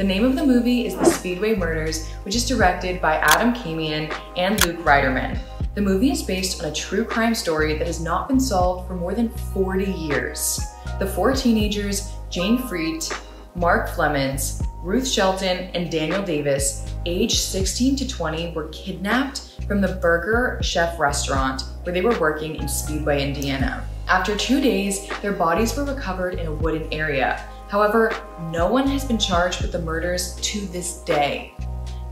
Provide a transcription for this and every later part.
The name of the movie is The Speedway Murders, which is directed by Kamien and Rynderman. The movie is based on a true crime story that has not been solved for more than 40 years. The four teenagers, Jane Freet, Mark Flemons, Ruth Shelton, and Daniel Davis, aged 16 to 20, were kidnapped from the Burger Chef restaurant where they were working in Speedway, Indiana. After 2 days, their bodies were recovered in a wooded area. However, no one has been charged with the murders to this day.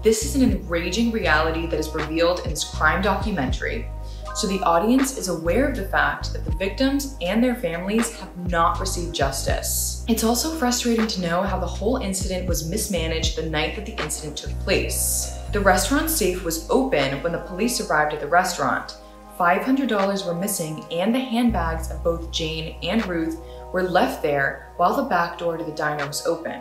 This is an enraging reality that is revealed in this crime documentary, so the audience is aware of the fact that the victims and their families have not received justice. It's also frustrating to know how the whole incident was mismanaged the night that the incident took place. The restaurant safe was open when the police arrived at the restaurant. $500 were missing, and the handbags of both Jane and Ruth were left there while the back door to the diner was open.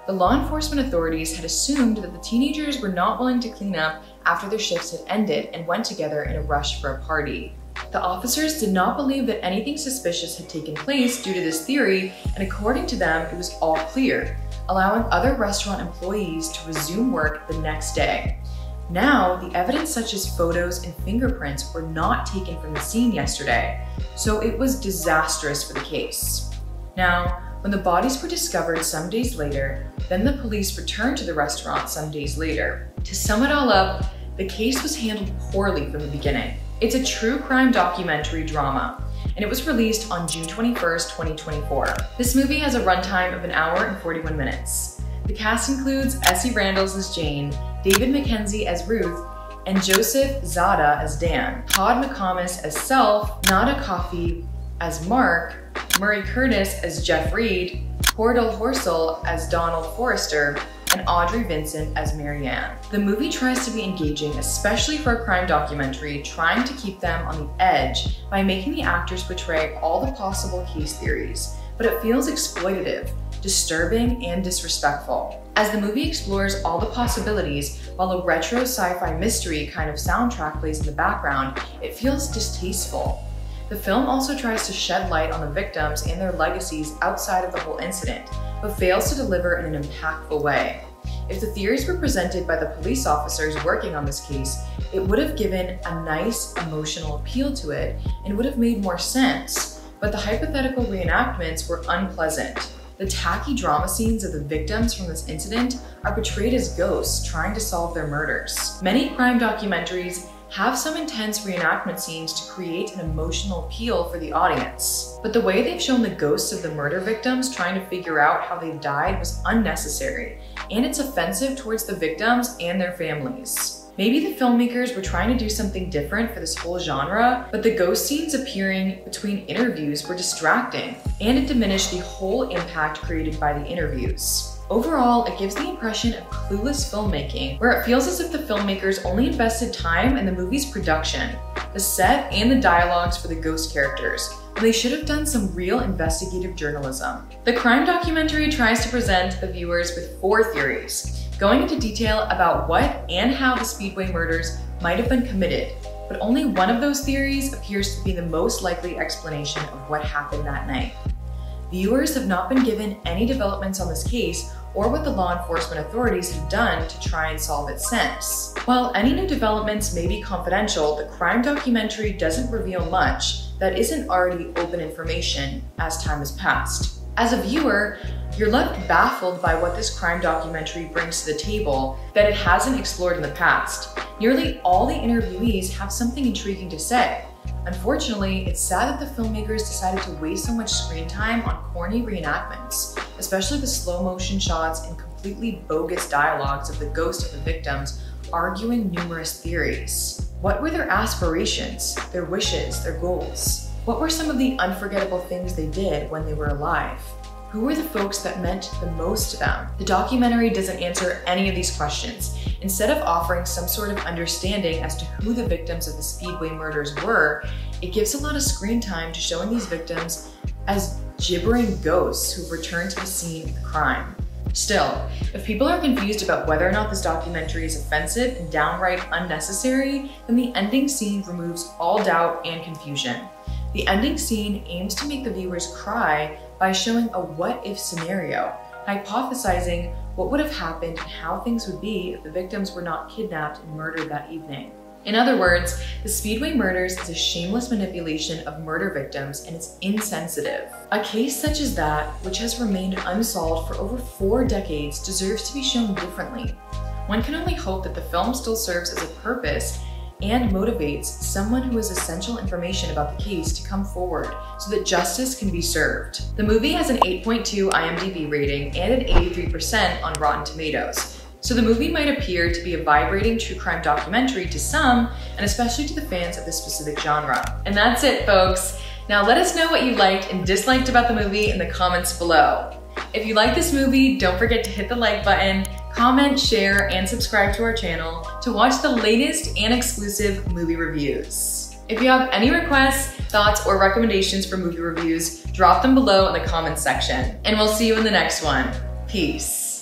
The law enforcement authorities had assumed that the teenagers were not willing to clean up after their shifts had ended and went together in a rush for a party. The officers did not believe that anything suspicious had taken place due to this theory, and according to them, it was all clear, allowing other restaurant employees to resume work the next day. Now, the evidence such as photos and fingerprints were not taken from the scene yesterday, so it was disastrous for the case. Now, when the bodies were discovered some days later, then the police returned to the restaurant some days later. To sum it all up, the case was handled poorly from the beginning. It's a true crime documentary drama, and it was released on June 21st, 2024. This movie has a runtime of 1 hour and 41 minutes. The cast includes Essie Randles as Jane, Davida McKenzie as Ruth, and Joseph Zada as Dan, Todd McComas as Self, Nada Coffey as Mark, Murray Curtis as Jeff Reed, Cordell Horsell as Donald Forrester, and Audrey Vincent as Marianne. The movie tries to be engaging, especially for a crime documentary, trying to keep them on the edge by making the actors portray all the possible case theories, but it feels exploitative, disturbing, and disrespectful. As the movie explores all the possibilities, while a retro sci-fi mystery kind of soundtrack plays in the background, it feels distasteful. The film also tries to shed light on the victims and their legacies outside of the whole incident, but fails to deliver in an impactful way. If the theories were presented by the police officers working on this case, it would have given a nice emotional appeal to it and would have made more sense, but the hypothetical reenactments were unpleasant. The tacky drama scenes of the victims from this incident are portrayed as ghosts trying to solve their murders. Many crime documentaries have some intense reenactment scenes to create an emotional appeal for the audience. But the way they've shown the ghosts of the murder victims trying to figure out how they died was unnecessary, and it's offensive towards the victims and their families. Maybe the filmmakers were trying to do something different for this whole genre, but the ghost scenes appearing between interviews were distracting, and it diminished the whole impact created by the interviews. Overall, it gives the impression of clueless filmmaking, where it feels as if the filmmakers only invested time in the movie's production, the set, and the dialogues for the ghost characters, when they should have done some real investigative journalism. The crime documentary tries to present the viewers with 4 theories, going into detail about what and how the Speedway murders might have been committed, but only one of those theories appears to be the most likely explanation of what happened that night. Viewers have not been given any developments on this case or what the law enforcement authorities have done to try and solve it since. While any new developments may be confidential, the crime documentary doesn't reveal much that isn't already open information as time has passed. As a viewer, you're left baffled by what this crime documentary brings to the table that it hasn't explored in the past. Nearly all the interviewees have something intriguing to say. Unfortunately, it's sad that the filmmakers decided to waste so much screen time on corny reenactments, especially the slow motion shots and completely bogus dialogues of the ghosts of the victims arguing numerous theories. What were their aspirations, their wishes, their goals? What were some of the unforgettable things they did when they were alive? Who were the folks that meant the most to them? The documentary doesn't answer any of these questions. Instead of offering some sort of understanding as to who the victims of the Speedway murders were, it gives a lot of screen time to showing these victims as gibbering ghosts who've returned to the scene of the crime. Still, if people are confused about whether or not this documentary is offensive and downright unnecessary, then the ending scene removes all doubt and confusion. The ending scene aims to make the viewers cry by showing a what-if scenario, hypothesizing what would have happened and how things would be if the victims were not kidnapped and murdered that evening. In other words, the Speedway murders is a shameless manipulation of murder victims, and it's insensitive. A case such as that, which has remained unsolved for over 4 decades, deserves to be shown differently. One can only hope that the film still serves as a purpose and motivates someone who has essential information about the case to come forward so that justice can be served. The movie has an 8.2 IMDb rating and an 83% on Rotten Tomatoes. So the movie might appear to be a vibrating true crime documentary to some, and especially to the fans of this specific genre. And that's it, folks. Now let us know what you liked and disliked about the movie in the comments below. If you like this movie, don't forget to hit the like button, comment, share, and subscribe to our channel to watch the latest and exclusive movie reviews. If you have any requests, thoughts, or recommendations for movie reviews, drop them below in the comments section. And we'll see you in the next one. Peace.